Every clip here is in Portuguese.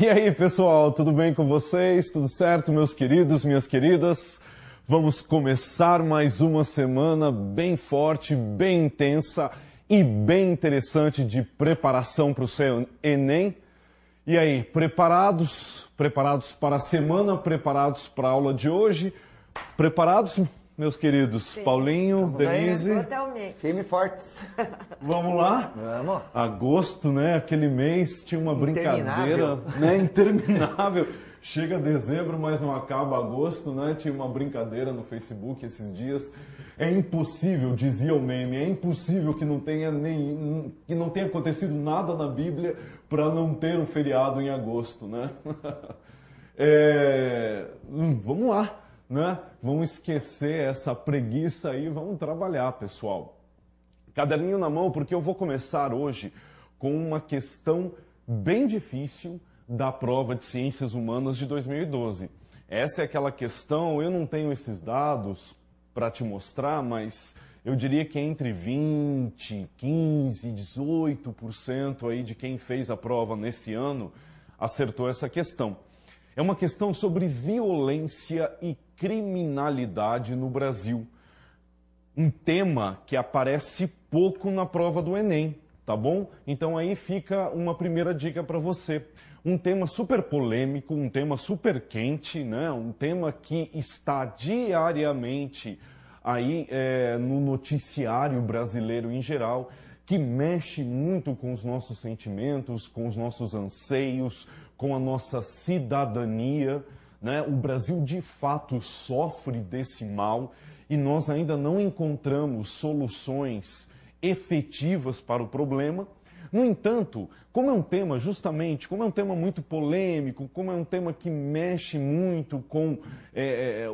E aí, pessoal, tudo bem com vocês? Tudo certo, meus queridos, minhas queridas? Vamos começar mais uma semana bem forte, bem intensa e bem interessante de preparação para o seu Enem. E aí, preparados? Preparados para a semana? Preparados para a aula de hoje? Preparados, meus queridos? Sim. Paulinho, Denise? Totalmente. Firme e fortes. Vamos lá? Vamos. Agosto, né? Aquele mês tinha uma brincadeira, né? Interminável. Chega dezembro, mas não acaba agosto, né? Tinha uma brincadeira no Facebook esses dias. É impossível, dizia o meme, é impossível que não tenha acontecido nada na Bíblia para não ter um feriado em agosto, né? Vamos lá, né? Vamos esquecer essa preguiça aí, vamos trabalhar, pessoal. Caderninho na mão, porque eu vou começar hoje com uma questão bem difícil da prova de Ciências Humanas de 2012. Essa é aquela questão, eu não tenho esses dados para te mostrar, mas eu diria que entre 20, 15, 18% aí de quem fez a prova nesse ano acertou essa questão. É uma questão sobre violência e criminalidade no Brasil. Um tema que aparece pouco na prova do Enem, tá bom? Então aí fica uma primeira dica para você. Um tema super polêmico, um tema super quente, né? Um tema que está diariamente aí no noticiário brasileiro em geral, que mexe muito com os nossos sentimentos, com os nossos anseios, com a nossa cidadania, né? O Brasil de fato sofre desse mal e nós ainda não encontramos soluções efetivas para o problema. No entanto, como é um tema como é um tema muito polêmico, como é um tema que mexe muito com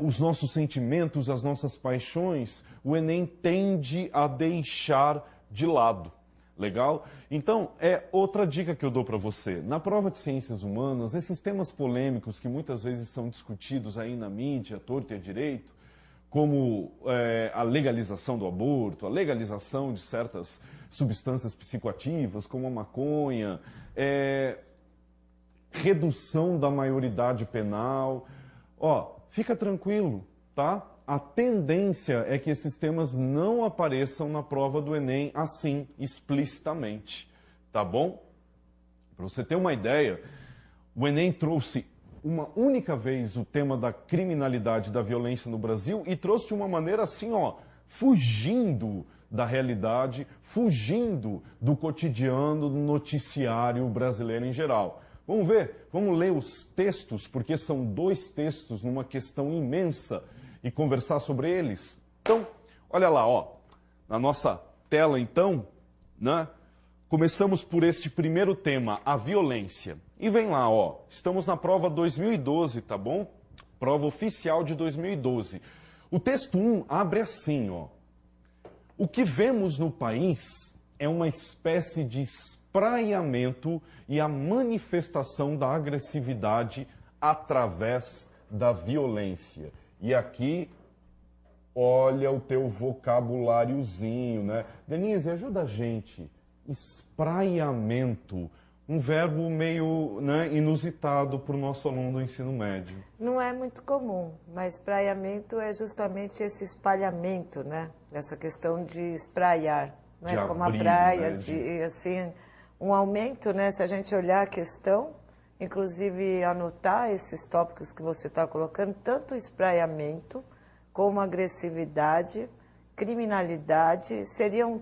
os nossos sentimentos, as nossas paixões, o Enem tende a deixar de lado. Legal? Então, é outra dica que eu dou para você. Na prova de Ciências Humanas, esses temas polêmicos que muitas vezes são discutidos aí na mídia, torto e à direito, como a legalização do aborto, a legalização de certas substâncias psicoativas, como a maconha, redução da maioridade penal. Fica tranquilo, tá? A tendência é que esses temas não apareçam na prova do Enem assim, explicitamente, tá bom? Para você ter uma ideia, o Enem trouxe uma única vez o tema da criminalidade e da violência no Brasil e trouxe de uma maneira assim, fugindo da realidade, fugindo do cotidiano, do noticiário brasileiro em geral. Vamos ver? Vamos ler os textos, porque são 2 textos numa questão imensa e conversar sobre eles? Então, olha lá, na nossa tela então, né? Começamos por este primeiro tema, a violência. E vem lá, estamos na prova 2012, tá bom? Prova oficial de 2012. O texto 1 abre assim, O que vemos no país é uma espécie de espraiamento e a manifestação da agressividade através da violência. E aqui, olha o teu vocabuláriozinho, né? Denise, ajuda a gente. Espraiamento, um verbo meio inusitado para o nosso aluno do ensino médio. Não é muito comum, mas espraiamento é justamente esse espalhamento, né? Essa questão de espraiar, né? Como a praia, né? Assim, um aumento, né? Se a gente olhar a questão, inclusive anotar esses tópicos que você está colocando, tanto espraiamento como agressividade, criminalidade, seriam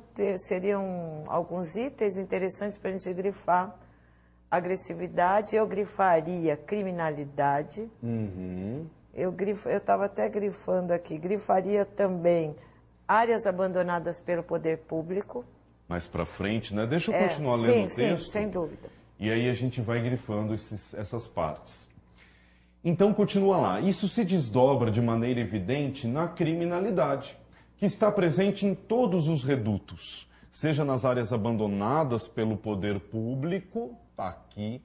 alguns itens interessantes para a gente grifar. Agressividade, eu grifaria criminalidade. Uhum. Eu estava até grifando aqui, grifaria também áreas abandonadas pelo poder público. Mais para frente, né? Deixa eu continuar lendo o texto. Sim, sem dúvida. E aí a gente vai grifando essas partes. Então, continua lá. Isso se desdobra de maneira evidente na criminalidade, que está presente em todos os redutos, seja nas áreas abandonadas pelo poder público, tá aqui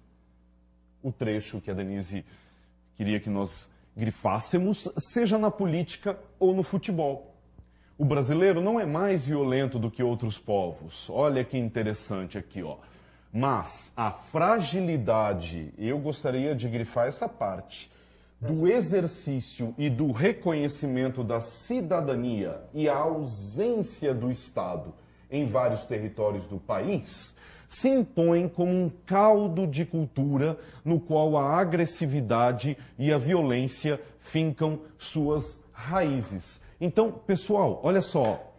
o trecho que a Denise queria que nós grifássemos, seja na política ou no futebol. O brasileiro não é mais violento do que outros povos. Olha que interessante aqui, Mas a fragilidade, eu gostaria de grifar essa parte, do exercício e do reconhecimento da cidadania e a ausência do Estado em vários territórios do país, se impõe como um caldo de cultura no qual a agressividade e a violência fincam suas raízes. Então, pessoal, olha só.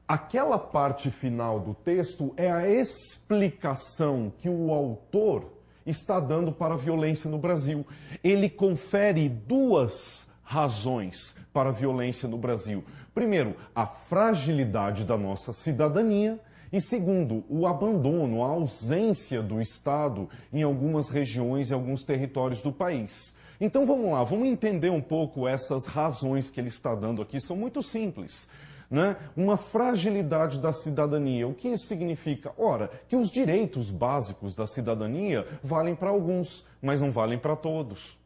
Aquela parte final do texto é a explicação que o autor está dando para a violência no Brasil. Ele confere duas razões para a violência no Brasil. Primeiro, a fragilidade da nossa cidadania. E segundo, o abandono, a ausência do Estado em algumas regiões e alguns territórios do país. Então vamos lá, vamos entender um pouco essas razões que ele está dando aqui. São muito simples. Né? Uma fragilidade da cidadania. O que isso significa? Ora, que os direitos básicos da cidadania valem para alguns, mas não valem para todos.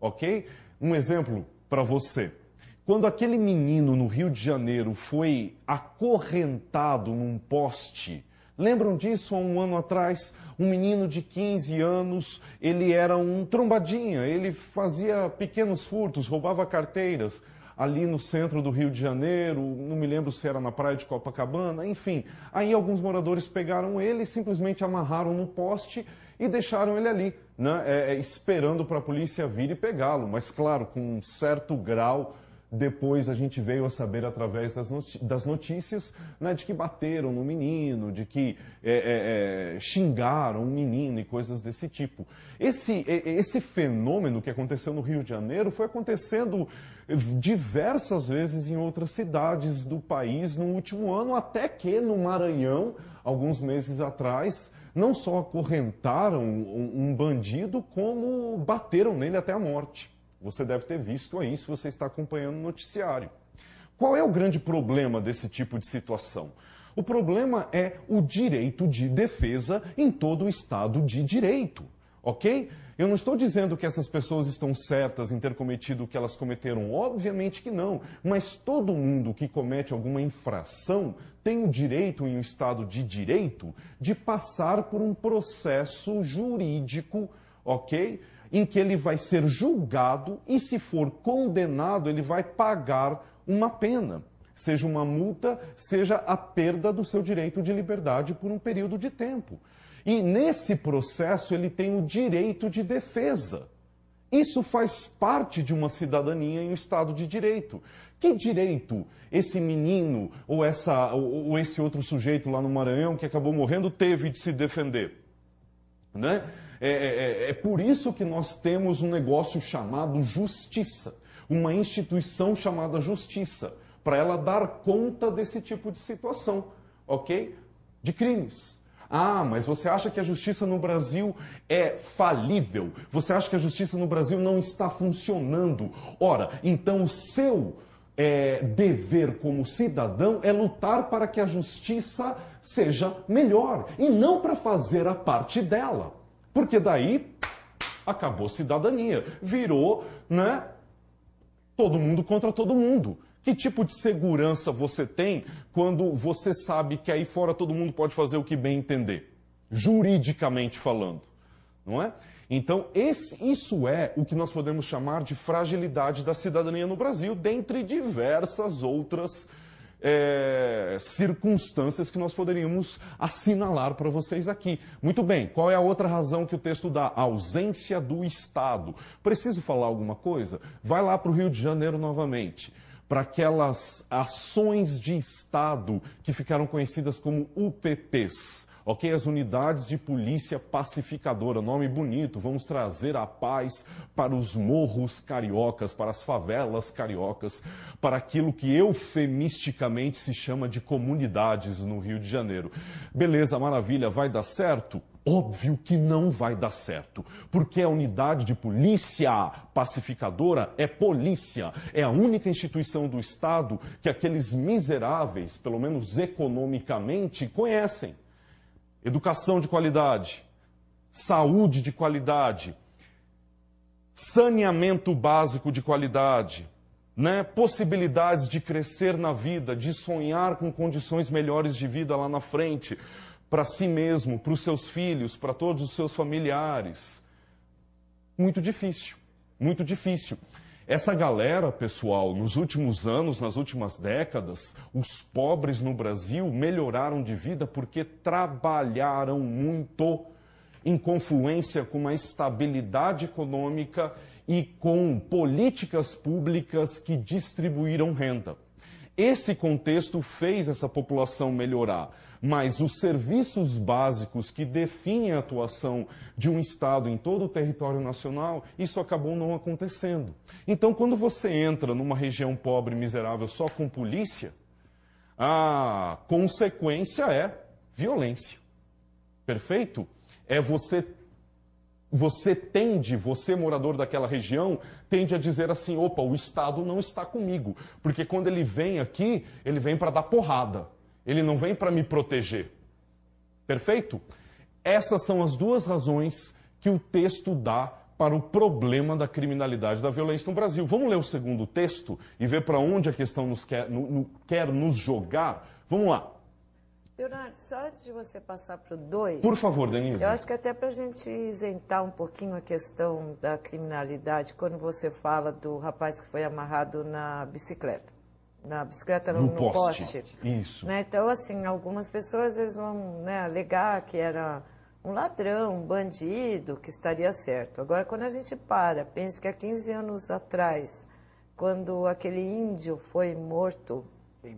Ok? Um exemplo para você. Quando aquele menino no Rio de Janeiro foi acorrentado num poste, lembram disso há um ano atrás? Um menino de 15 anos, ele era um trombadinha, ele fazia pequenos furtos, roubava carteiras ali no centro do Rio de Janeiro, não me lembro se era na praia de Copacabana, enfim. Aí alguns moradores pegaram ele, simplesmente amarraram no poste e deixaram ele ali, né, esperando para a polícia vir e pegá-lo, mas claro, com um certo grau. Depois a gente veio a saber através das notícias, né, de que bateram no menino, de que xingaram o menino e coisas desse tipo. Esse fenômeno que aconteceu no Rio de Janeiro foi acontecendo diversas vezes em outras cidades do país no último ano, até que no Maranhão, alguns meses atrás, não só acorrentaram um bandido, como bateram nele até a morte. Você deve ter visto aí se você está acompanhando o noticiário. Qual é o grande problema desse tipo de situação? O problema é o direito de defesa em todo o Estado de Direito, ok? Eu não estou dizendo que essas pessoas estão certas em ter cometido o que elas cometeram, obviamente que não, mas todo mundo que comete alguma infração tem o direito, em um Estado de Direito, de passar por um processo jurídico, ok? Em que ele vai ser julgado e, se for condenado, ele vai pagar uma pena. Seja uma multa, seja a perda do seu direito de liberdade por um período de tempo. E nesse processo ele tem o direito de defesa. Isso faz parte de uma cidadania em um Estado de Direito. Que direito esse menino ou esse outro sujeito lá no Maranhão que acabou morrendo teve de se defender? Né? É por isso que nós temos um negócio chamado justiça, uma instituição chamada justiça, para ela dar conta desse tipo de situação, ok? De crimes. Ah, mas você acha que a justiça no Brasil é falível? Você acha que a justiça no Brasil não está funcionando? Ora, então o seu dever como cidadão é lutar para que a justiça seja melhor e não para fazer a parte dela. Porque daí acabou cidadania, virou, né, todo mundo contra todo mundo. Que tipo de segurança você tem quando você sabe que aí fora todo mundo pode fazer o que bem entender, juridicamente falando, não é? Então, isso é o que nós podemos chamar de fragilidade da cidadania no Brasil, dentre diversas outras circunstâncias que nós poderíamos assinalar para vocês aqui. Muito bem, qual é a outra razão que o texto dá? A ausência do Estado. Preciso falar alguma coisa? Vai lá para o Rio de Janeiro novamente, para aquelas ações de Estado que ficaram conhecidas como UPPs, ok? As Unidades de Polícia Pacificadora, nome bonito, vamos trazer a paz para os morros cariocas, para as favelas cariocas, para aquilo que eufemisticamente se chama de comunidades no Rio de Janeiro. Beleza, maravilha, vai dar certo? Óbvio que não vai dar certo, porque a unidade de polícia pacificadora é polícia, é a única instituição do Estado que aqueles miseráveis, pelo menos economicamente, conhecem. Educação de qualidade, saúde de qualidade, saneamento básico de qualidade, né? Possibilidades de crescer na vida, de sonhar com condições melhores de vida lá na frente, para si mesmo, para os seus filhos, para todos os seus familiares. Muito difícil, muito difícil. Essa galera, pessoal, nos últimos anos, nas últimas décadas, os pobres no Brasil melhoraram de vida porque trabalharam muito em confluência com uma estabilidade econômica e com políticas públicas que distribuíram renda. Esse contexto fez essa população melhorar, mas os serviços básicos que definem a atuação de um Estado em todo o território nacional, isso acabou não acontecendo. Então, quando você entra numa região pobre e miserável só com polícia, a consequência é violência. Perfeito? É você morador daquela região, tende a dizer assim, opa, o Estado não está comigo. Porque quando ele vem aqui, ele vem para dar porrada. Ele não vem para me proteger. Perfeito? Essas são as duas razões que o texto dá para o problema da criminalidade e da violência no Brasil. Vamos ler o segundo texto e ver para onde a questão quer nos jogar? Vamos lá. Leonardo, só antes de você passar para o 2... Por favor, Denise. Eu acho que até para a gente isentar um pouquinho a questão da criminalidade, quando você fala do rapaz que foi amarrado na bicicleta. Na bicicleta, no poste. Isso. Né? Então, assim, algumas pessoas eles vão, né, alegar que era um ladrão, um bandido, que estaria certo. Agora, quando a gente pensa que há 15 anos atrás, quando aquele índio foi morto...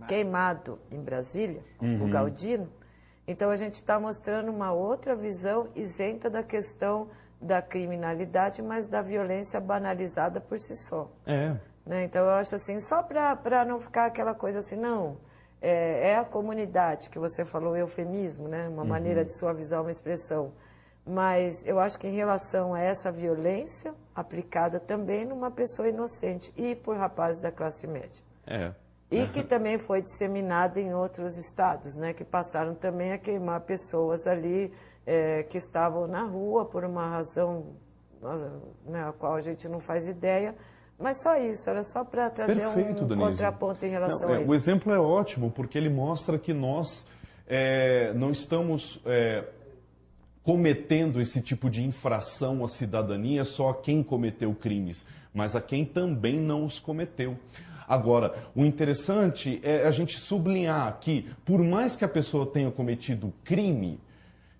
queimado em Brasília, o Galdino. Então, a gente está mostrando uma outra visão isenta da questão da criminalidade, mas da violência banalizada por si só. Né? Então, eu acho assim, só para não ficar aquela coisa assim, não, é a comunidade, que você falou, eufemismo, né? Uma maneira de suavizar uma expressão. Mas eu acho que em relação a essa violência, aplicada também numa pessoa inocente e por rapazes da classe média. E que também foi disseminada em outros estados, né, que passaram também a queimar pessoas ali que estavam na rua por uma razão, né, a qual a gente não faz ideia. Mas só isso, era só para trazer um contraponto em relação a isso. O exemplo é ótimo, porque ele mostra que nós não estamos cometendo esse tipo de infração à cidadania só a quem cometeu crimes, mas a quem também não os cometeu. Agora, o interessante é a gente sublinhar que, por mais que a pessoa tenha cometido crime,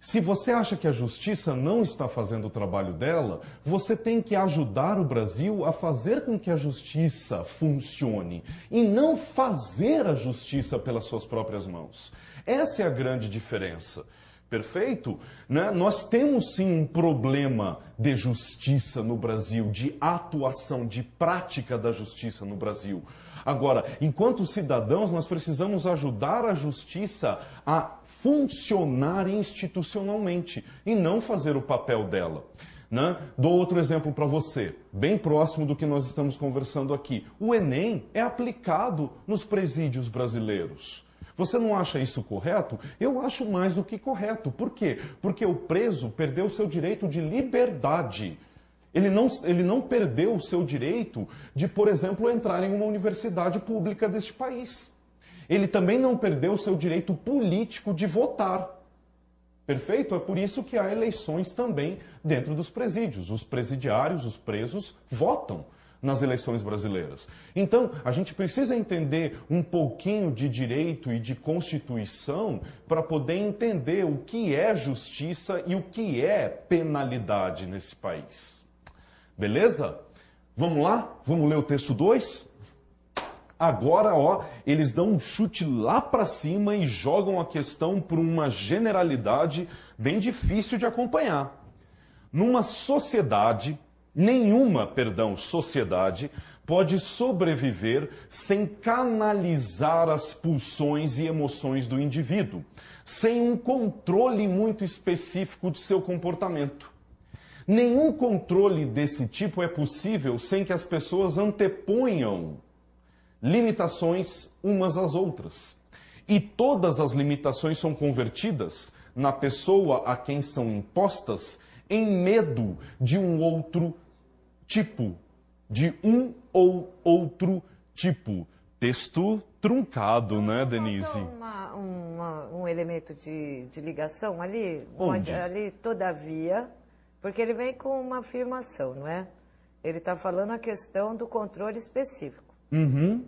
se você acha que a justiça não está fazendo o trabalho dela, você tem que ajudar o Brasil a fazer com que a justiça funcione e não fazer a justiça pelas suas próprias mãos. Essa é a grande diferença. Perfeito? Né? Nós temos sim um problema de justiça no Brasil, de atuação, de prática da justiça no Brasil. Agora, enquanto cidadãos, nós precisamos ajudar a justiça a funcionar institucionalmente e não fazer o papel dela. Né? Dou outro exemplo para você, bem próximo do que nós estamos conversando aqui. O Enem é aplicado nos presídios brasileiros. Você não acha isso correto? Eu acho mais do que correto. Por quê? Porque o preso perdeu o seu direito de liberdade. Ele não perdeu o seu direito de, por exemplo, entrar em uma universidade pública deste país. Ele também não perdeu o seu direito político de votar. Perfeito? É por isso que há eleições também dentro dos presídios. Os presidiários, os presos, votam nas eleições brasileiras. Então, a gente precisa entender um pouquinho de direito e de Constituição para poder entender o que é justiça e o que é penalidade nesse país. Beleza? Vamos lá? Vamos ler o texto 2? Agora, eles dão um chute lá para cima e jogam a questão por uma generalidade bem difícil de acompanhar. Numa sociedade... Nenhuma sociedade pode sobreviver sem canalizar as pulsões e emoções do indivíduo, sem um controle muito específico de seu comportamento. Nenhum controle desse tipo é possível sem que as pessoas anteponham limitações umas às outras. E todas as limitações são convertidas na pessoa a quem são impostas em medo de um outro tipo, de um ou outro tipo. texto truncado, né, Denise? Um elemento de ligação ali, Onde? ali, todavia, porque ele vem com uma afirmação, não é? Ele está falando a questão do controle específico,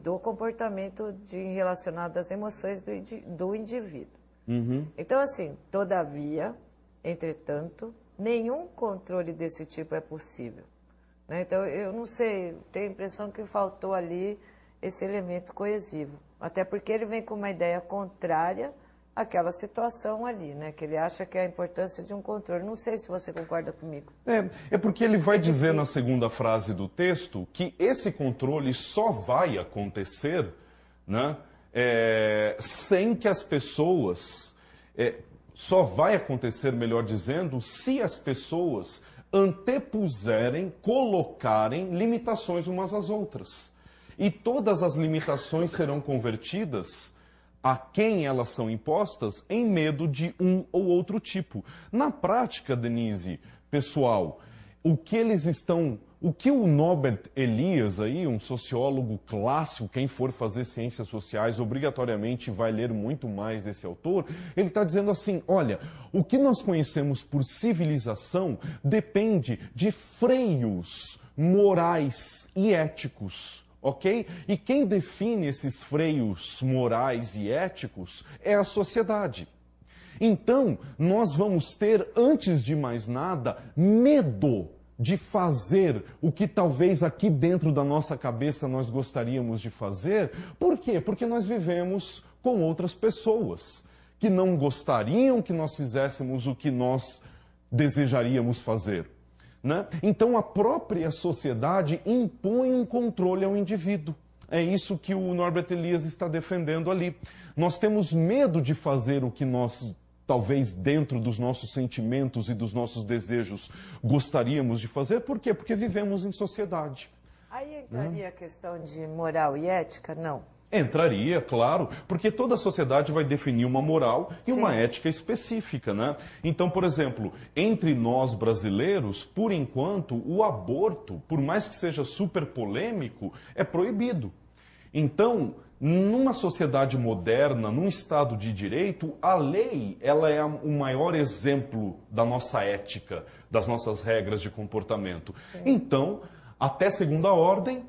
do comportamento relacionado às emoções do indivíduo. Então, assim, todavia, entretanto, nenhum controle desse tipo é possível. Né? Então, eu não sei, tenho a impressão que faltou ali esse elemento coesivo. Até porque ele vem com uma ideia contrária àquela situação ali, né? Que ele acha que é a importância de um controle. Não sei se você concorda comigo. É porque ele vai dizer na segunda frase do texto que esse controle só vai acontecer, né, sem que as pessoas... só vai acontecer, melhor dizendo, se as pessoas antepuserem, colocarem limitações umas às outras. E todas as limitações serão convertidas a quem elas são impostas em medo de um ou outro tipo. Na prática, Denise, pessoal, o que o Norbert Elias, aí, um sociólogo clássico, quem for fazer ciências sociais, obrigatoriamente vai ler muito mais desse autor, ele está dizendo assim, olha, o que nós conhecemos por civilização depende de freios morais e éticos. Ok? E quem define esses freios morais e éticos é a sociedade. Então, nós vamos ter, antes de mais nada, medo de fazer o que talvez aqui dentro da nossa cabeça nós gostaríamos de fazer. Por quê? Porque nós vivemos com outras pessoas que não gostariam que nós fizéssemos o que nós desejaríamos fazer. Né? Então a própria sociedade impõe um controle ao indivíduo. É isso que o Norbert Elias está defendendo ali. Nós temos medo de fazer o que nós, talvez dentro dos nossos sentimentos e dos nossos desejos, gostaríamos de fazer. Por quê? Porque vivemos em sociedade. Aí entraria a questão de moral e ética? Não. Entraria, claro, porque toda a sociedade vai definir uma moral e uma ética específica, né? Então, por exemplo, entre nós brasileiros, por enquanto, o aborto, por mais que seja super polêmico, é proibido. Então, numa sociedade moderna, num Estado de direito, a lei ela é o maior exemplo da nossa ética, das nossas regras de comportamento. Sim. Então, até segunda ordem,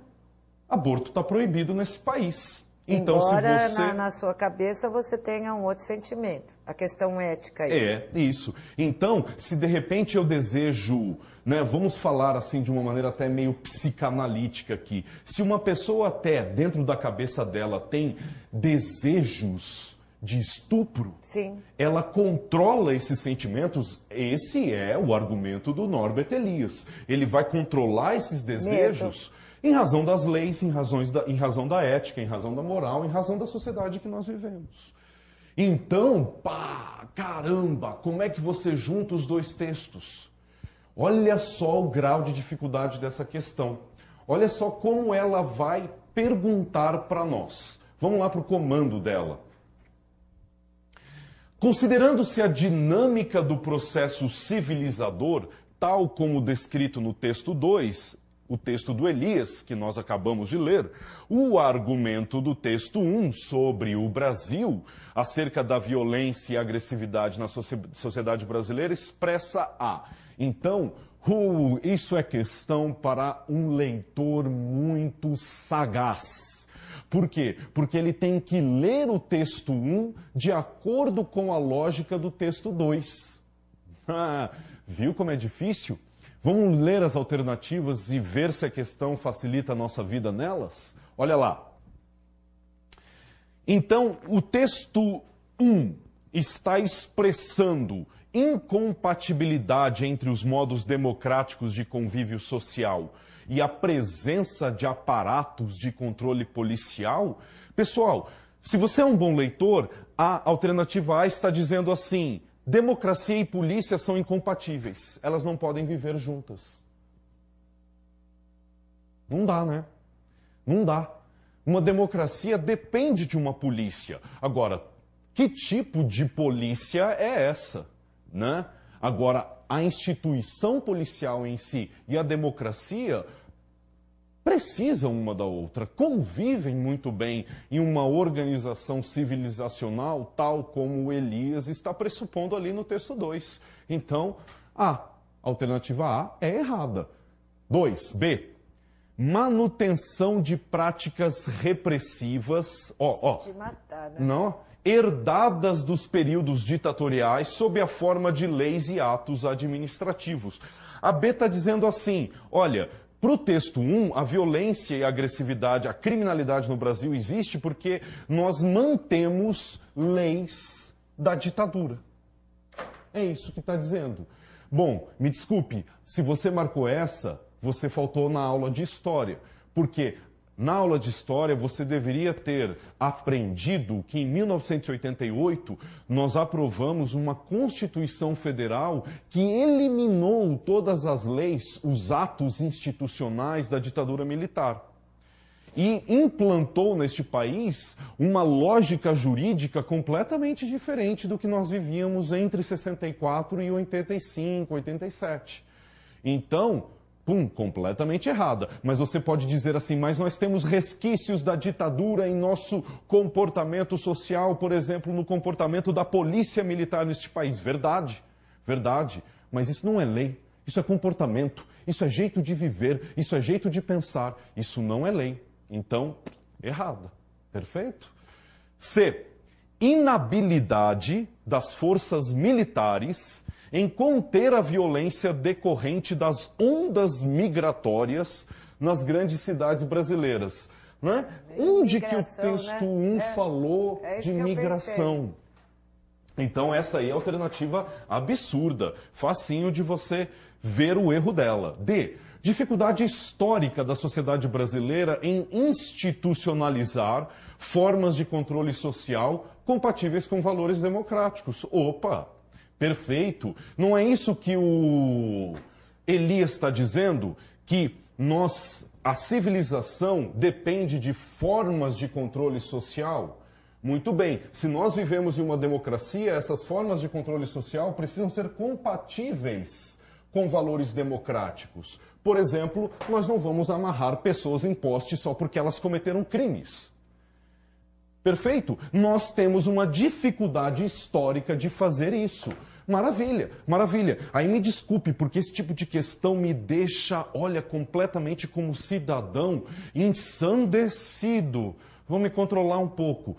aborto está proibido nesse país. Então, embora se você... na sua cabeça você tenha um outro sentimento, a questão ética aí. É, isso. Então, se de repente eu desejo, né, vamos falar assim de uma maneira até meio psicanalítica aqui, se uma pessoa até dentro da cabeça dela tem desejos de estupro, sim, ela controla esses sentimentos. Esse é o argumento do Norbert Elias. Ele vai controlar esses desejos... Medo. Em razão das leis, em razão da ética, em razão da moral, em razão da sociedade que nós vivemos. Então, caramba, como é que você junta os dois textos? Olha só o grau de dificuldade dessa questão. Olha só como ela vai perguntar para nós. Vamos lá para o comando dela. Considerando-se a dinâmica do processo civilizador, tal como descrito no texto 2, o texto do Elias, que nós acabamos de ler, o argumento do texto 1 sobre o Brasil, acerca da violência e agressividade na sociedade brasileira, expressa a. Então, isso é questão para um leitor muito sagaz. Por quê? Porque ele tem que ler o texto 1 de acordo com a lógica do texto 2. Viu como é difícil? Vamos ler as alternativas e ver se a questão facilita a nossa vida nelas? Olha lá. Então, o texto 1 está expressando incompatibilidade entre os modos democráticos de convívio social e a presença de aparatos de controle policial. Pessoal, se você é um bom leitor, a alternativa A está dizendo assim: democracia e polícia são incompatíveis. Elas não podem viver juntas. Não dá, né? Não dá. Uma democracia depende de uma polícia. Agora, que tipo de polícia é essa, né? Agora, a instituição policial em si e a democracia precisam uma da outra, convivem muito bem em uma organização civilizacional, tal como o Elias está pressupondo ali no texto 2. Então, a alternativa A é errada. 2. B. Manutenção de práticas repressivas, de matar, né? Não, herdadas dos períodos ditatoriais sob a forma de leis e atos administrativos. A B está dizendo assim, olha, para o texto 1, a violência e a agressividade, a criminalidade no Brasil existe porque nós mantemos leis da ditadura. É isso que está dizendo. Bom, me desculpe, se você marcou essa, você faltou na aula de história, porque na aula de história você deveria ter aprendido que em 1988 nós aprovamos uma Constituição Federal que eliminou todas as leis, os atos institucionais da ditadura militar. E implantou neste país uma lógica jurídica completamente diferente do que nós vivíamos entre 64 e 85, 87. Então, completamente errada. Mas você pode dizer assim, mas nós temos resquícios da ditadura em nosso comportamento social, por exemplo, no comportamento da polícia militar neste país. Verdade, verdade. Mas isso não é lei, isso é comportamento, isso é jeito de viver, isso é jeito de pensar, isso não é lei. Então, errada. Perfeito? C. Inabilidade das forças militares em conter a violência decorrente das ondas migratórias nas grandes cidades brasileiras. Né? Onde que o texto 1 falou de migração? Então essa aí é a alternativa absurda, facinho de você ver o erro dela. D. Dificuldade histórica da sociedade brasileira em institucionalizar formas de controle social compatíveis com valores democráticos. Opa! Perfeito. Não é isso que o Elias está dizendo? Que a civilização depende de formas de controle social? Muito bem. Se nós vivemos em uma democracia, essas formas de controle social precisam ser compatíveis com valores democráticos. Por exemplo, nós não vamos amarrar pessoas em postes só porque elas cometeram crimes. Perfeito? Nós temos uma dificuldade histórica de fazer isso. Maravilha, maravilha. Aí me desculpe, porque esse tipo de questão me deixa, olha, completamente como cidadão ensandecido. Vou me controlar um pouco.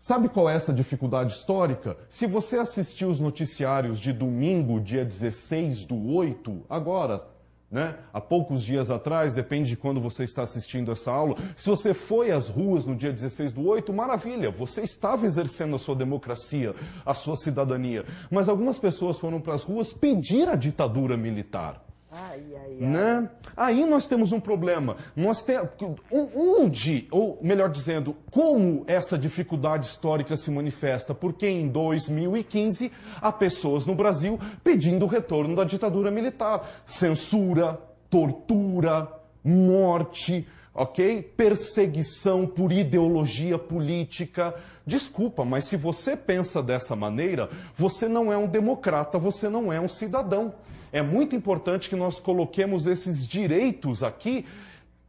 Sabe qual é essa dificuldade histórica? Se você assistiu os noticiários de domingo, dia 16/8, agora, né? Há poucos dias atrás, depende de quando você está assistindo essa aula. Se você foi às ruas no dia 16/8, maravilha, você estava exercendo a sua democracia, a sua cidadania. Mas algumas pessoas foram para as ruas pedir a ditadura militar. Né? Aí nós temos um problema. Ou melhor dizendo, como essa dificuldade histórica se manifesta? Porque em 2015 há pessoas no Brasil pedindo o retorno da ditadura militar. Censura, tortura, morte, ok? Perseguição por ideologia política. Desculpa, mas se você pensa dessa maneira, você não é um democrata, você não é um cidadão. É muito importante que nós coloquemos esses direitos aqui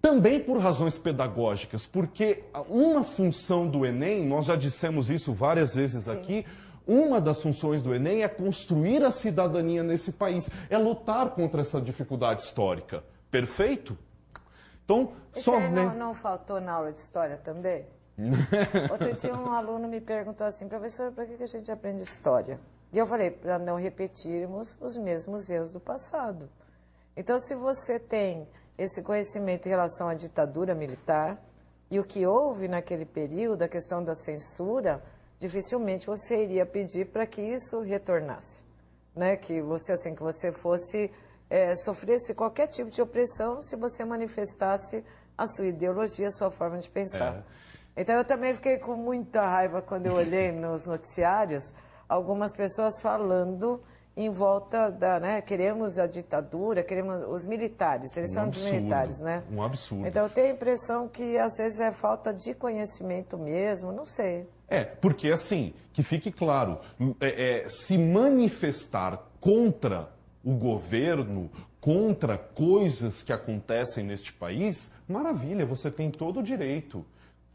também por razões pedagógicas, porque uma função do Enem, nós já dissemos isso várias vezes aqui, uma das funções do Enem é construir a cidadania nesse país, é lutar contra essa dificuldade histórica. Perfeito? Então, isso aí não faltou na aula de história também? Outro dia um aluno me perguntou assim, professor, para que a gente aprende história? E eu falei, para não repetirmos os mesmos erros do passado. Então, se você tem esse conhecimento em relação à ditadura militar e o que houve naquele período, a questão da censura, dificilmente você iria pedir para que isso retornasse. Né? Que você fosse, sofresse qualquer tipo de opressão se você manifestasse a sua ideologia, a sua forma de pensar. Então, eu também fiquei com muita raiva quando eu olhei nos noticiários algumas pessoas falando em volta da, né, queremos a ditadura, queremos os militares, eles são dos militares, né? Um absurdo. Então eu tenho a impressão que às vezes é falta de conhecimento mesmo, não sei. Porque assim, que fique claro, se manifestar contra o governo contra coisas que acontecem neste país, maravilha, você tem todo o direito.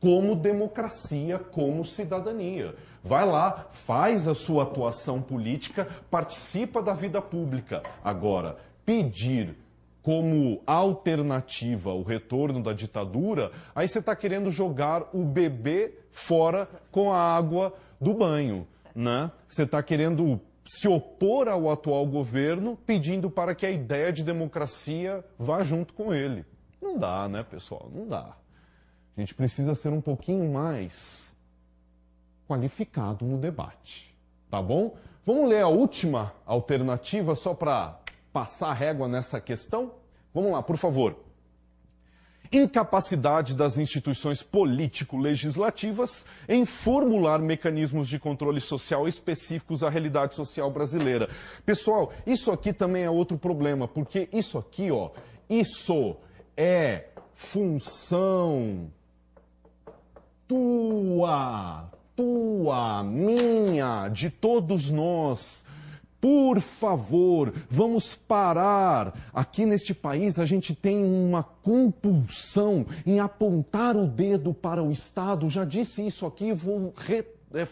Como democracia, como cidadania. Vai lá, faz a sua atuação política, participa da vida pública. Agora, pedir como alternativa o retorno da ditadura, aí você está querendo jogar o bebê fora com a água do banho, né? Você está querendo se opor ao atual governo, pedindo para que a ideia de democracia vá junto com ele. Não dá, né, pessoal? Não dá. A gente precisa ser um pouquinho mais qualificado no debate, tá bom? Vamos ler a última alternativa só para passar a régua nessa questão? Vamos lá, por favor. Incapacidade das instituições político-legislativas em formular mecanismos de controle social específicos à realidade social brasileira. Pessoal, isso aqui também é outro problema, porque isso aqui, ó, isso é função tua, minha, de todos nós. Por favor, vamos parar. Aqui neste país a gente tem uma compulsão em apontar o dedo para o Estado. Já disse isso aqui, vou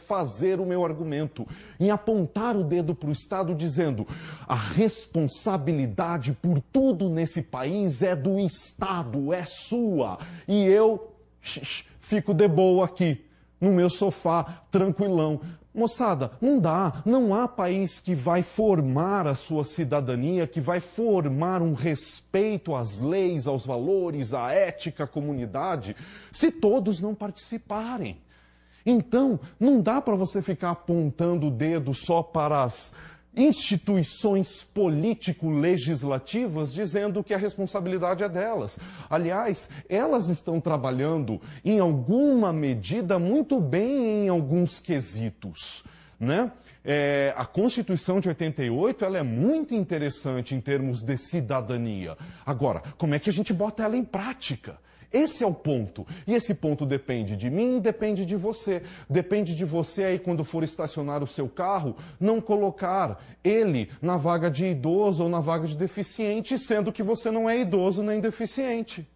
fazer o meu argumento. Em apontar o dedo para o Estado dizendo a responsabilidade por tudo nesse país é do Estado, é sua. E eu fico de boa aqui, no meu sofá, tranquilão. Moçada, não dá, não há país que vai formar a sua cidadania, que vai formar um respeito às leis, aos valores, à ética, à comunidade, se todos não participarem. Então, não dá para você ficar apontando o dedo só para as instituições político-legislativas dizendo que a responsabilidade é delas. Aliás, elas estão trabalhando em alguma medida muito bem em alguns quesitos, né? A Constituição de 88 ela é muito interessante em termos de cidadania. Agora, como é que a gente bota ela em prática? Esse é o ponto. E esse ponto depende de mim, depende de você. Depende de você aí, quando for estacionar o seu carro, não colocar ele na vaga de idoso ou na vaga de deficiente, sendo que você não é idoso nem deficiente.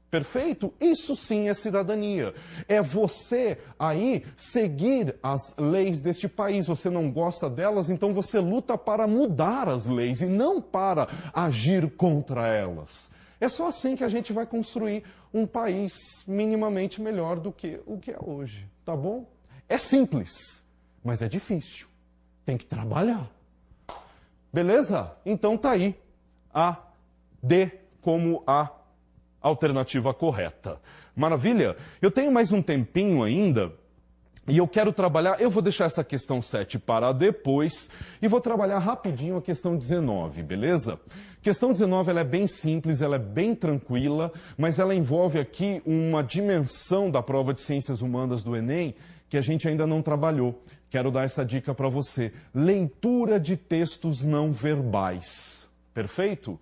Perfeito? Isso sim é cidadania. É você aí seguir as leis deste país. Você não gosta delas, então você luta para mudar as leis e não para agir contra elas. É só assim que a gente vai construir um país minimamente melhor do que o que é hoje, tá bom? É simples, mas é difícil. Tem que trabalhar. Beleza? Então tá aí a D como a alternativa correta. Maravilha? Eu tenho mais um tempinho ainda e eu quero trabalhar, eu vou deixar essa questão 7 para depois e vou trabalhar rapidinho a questão 19, beleza? Questão 19 ela é bem simples, ela é bem tranquila, mas ela envolve aqui uma dimensão da prova de Ciências Humanas do Enem que a gente ainda não trabalhou. Quero dar essa dica para você. Leitura de textos não verbais. Perfeito?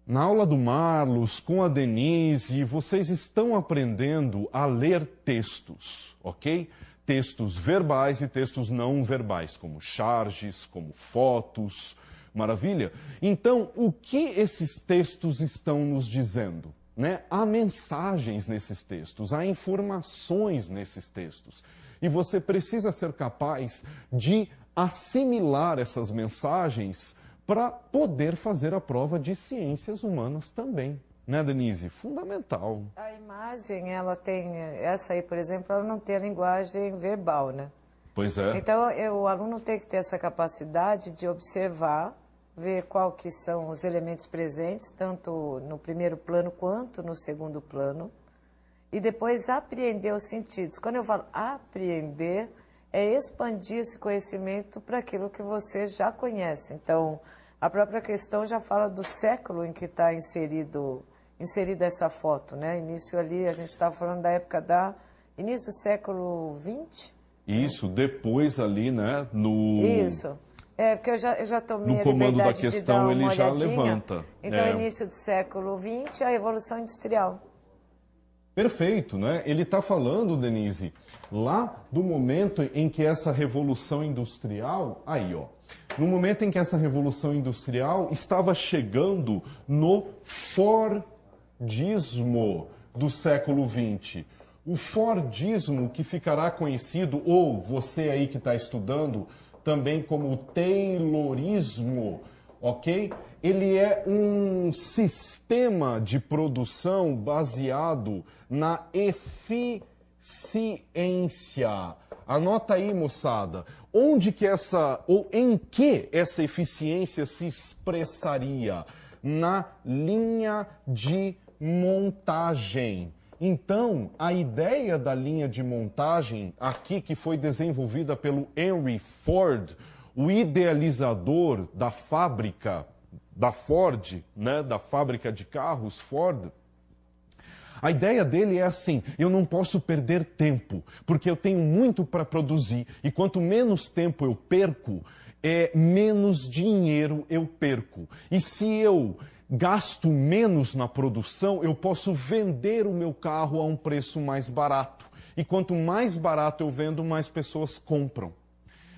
Na aula do Marlos, com a Denise, vocês estão aprendendo a ler textos, ok? Textos verbais e textos não verbais, como charges, como fotos, maravilha? Então, o que esses textos estão nos dizendo? Né? Há mensagens nesses textos, há informações nesses textos. E você precisa ser capaz de assimilar essas mensagens para poder fazer a prova de Ciências Humanas também. Né, Denise? Fundamental. A imagem, ela tem, essa aí, por exemplo, ela não tem a linguagem verbal, né? Pois é. Então, o aluno tem que ter essa capacidade de observar, ver qual que são os elementos presentes, tanto no primeiro plano quanto no segundo plano, e depois apreender os sentidos. Quando eu falo apreender, é expandir esse conhecimento para aquilo que você já conhece. Então, a própria questão já fala do século em que está inserida essa foto, né? Início ali, a gente estava falando da época início do século XX. Isso, depois ali, né? Isso. Porque eu já tomei a liberdade da questão, de dar uma ele já olhadinha. levanta. Então, início do século XX, a Revolução Industrial. Perfeito, né? Ele está falando, Denise, lá do momento em que essa revolução industrial, aí ó, no momento em que essa revolução industrial estava chegando no Fordismo do século XX. O Fordismo, que ficará conhecido, ou você aí que está estudando, também como o Taylorismo, ok? Ele é um sistema de produção baseado na eficiência. Anota aí, moçada, onde que ou em que essa eficiência se expressaria? Na linha de montagem. Então, a ideia da linha de montagem aqui que foi desenvolvida pelo Henry Ford, o idealizador da fábrica da Ford, né, da fábrica de carros Ford, a ideia dele é assim: eu não posso perder tempo, porque eu tenho muito para produzir, e quanto menos tempo eu perco, menos dinheiro eu perco. E se eu gasto menos na produção, eu posso vender o meu carro a um preço mais barato. E quanto mais barato eu vendo, mais pessoas compram.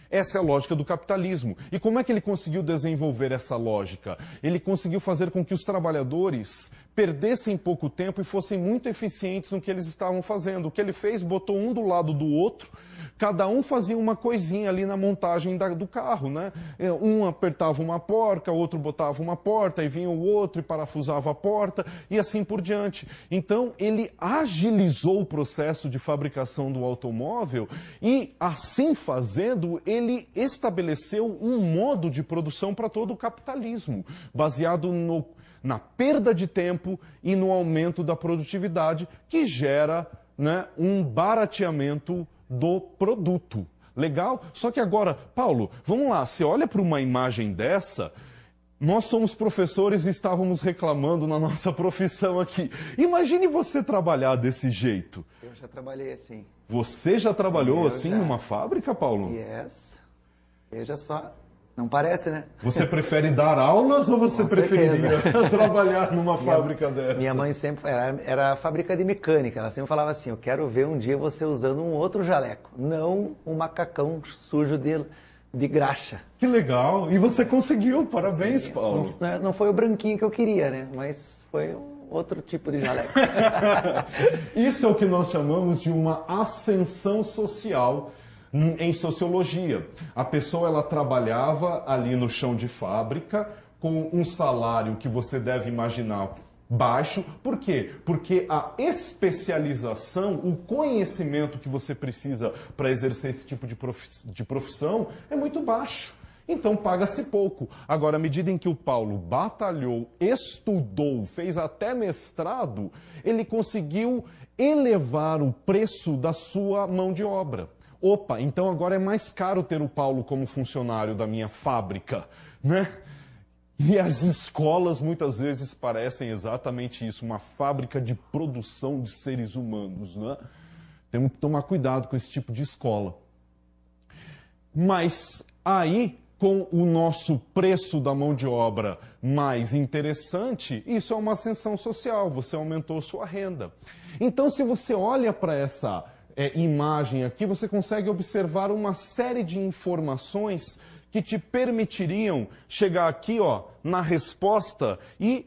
Essa é a lógica do capitalismo. E como é que ele conseguiu desenvolver essa lógica? Ele conseguiu fazer com que os trabalhadores perdessem pouco tempo e fossem muito eficientes no que eles estavam fazendo. O que ele fez, botou um do lado do outro, cada um fazia uma coisinha ali na montagem do carro, né? Um apertava uma porca, outro botava uma porta, e vinha o outro e parafusava a porta, e assim por diante. Então, ele agilizou o processo de fabricação do automóvel e, assim fazendo, ele estabeleceu um modo de produção para todo o capitalismo, baseado na perda de tempo e no aumento da produtividade, que gera, né, um barateamento do produto. Legal? Só que agora, Paulo, vamos lá, você olha para uma imagem dessa, nós somos professores e estávamos reclamando na nossa profissão aqui. Imagine você trabalhar desse jeito. Eu já trabalhei assim. Você já trabalhou assim numa fábrica, Paulo? Yes. Veja só. Não parece, né? Você prefere dar aulas ou você preferiria trabalhar numa fábrica dessa? Minha mãe sempre era fábrica de mecânica. Ela sempre falava assim: eu quero ver um dia você usando um outro jaleco, não um macacão sujo de graxa. Que legal! E você conseguiu, parabéns, Paulo. Não foi o branquinho que eu queria, né? Mas foi outro tipo de jaleco. Isso é o que nós chamamos de uma ascensão social. Em sociologia, a pessoa ela trabalhava ali no chão de fábrica com um salário que você deve imaginar baixo. Por quê? Porque a especialização, o conhecimento que você precisa para exercer esse tipo de profissão é muito baixo. Então paga-se pouco. Agora, à medida em que o Paulo batalhou, estudou, fez até mestrado, ele conseguiu elevar o preço da sua mão de obra. Opa, então agora é mais caro ter o Paulo como funcionário da minha fábrica, né? E as escolas muitas vezes parecem exatamente isso, uma fábrica de produção de seres humanos, né? Temos que tomar cuidado com esse tipo de escola. Mas aí, com o nosso preço da mão de obra mais interessante, isso é uma ascensão social, você aumentou sua renda. Então, se você olha para essa imagem aqui, você consegue observar uma série de informações que te permitiriam chegar aqui, ó, na resposta e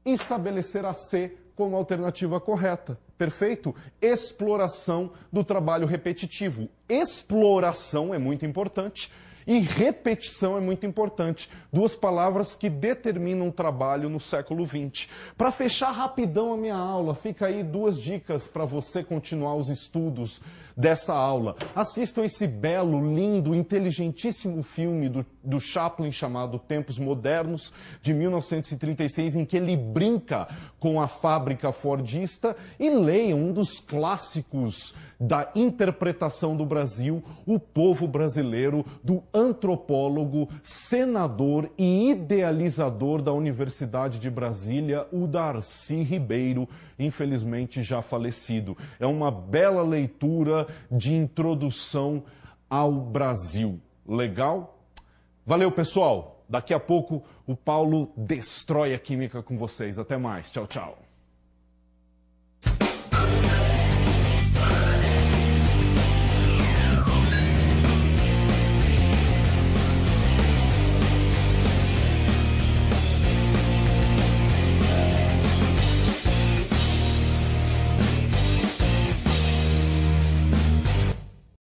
estabelecer a C como alternativa correta. Perfeito? Exploração do trabalho repetitivo. Exploração é muito importante e repetição é muito importante. Duas palavras que determinam o trabalho no século XX. Para fechar rapidão a minha aula, fica aí duas dicas para você continuar os estudos dessa aula. Assistam esse belo, lindo, inteligentíssimo filme do Chaplin chamado Tempos Modernos, de 1936, em que ele brinca com a fábrica fordista, e leiam um dos clássicos da interpretação do Brasil, O Povo Brasileiro, do antropólogo, senador e idealizador da Universidade de Brasília, o Darcy Ribeiro, infelizmente já falecido. É uma bela leitura de introdução ao Brasil. Legal? Valeu, pessoal! Daqui a pouco o Paulo destrói a química com vocês. Até mais. Tchau, tchau.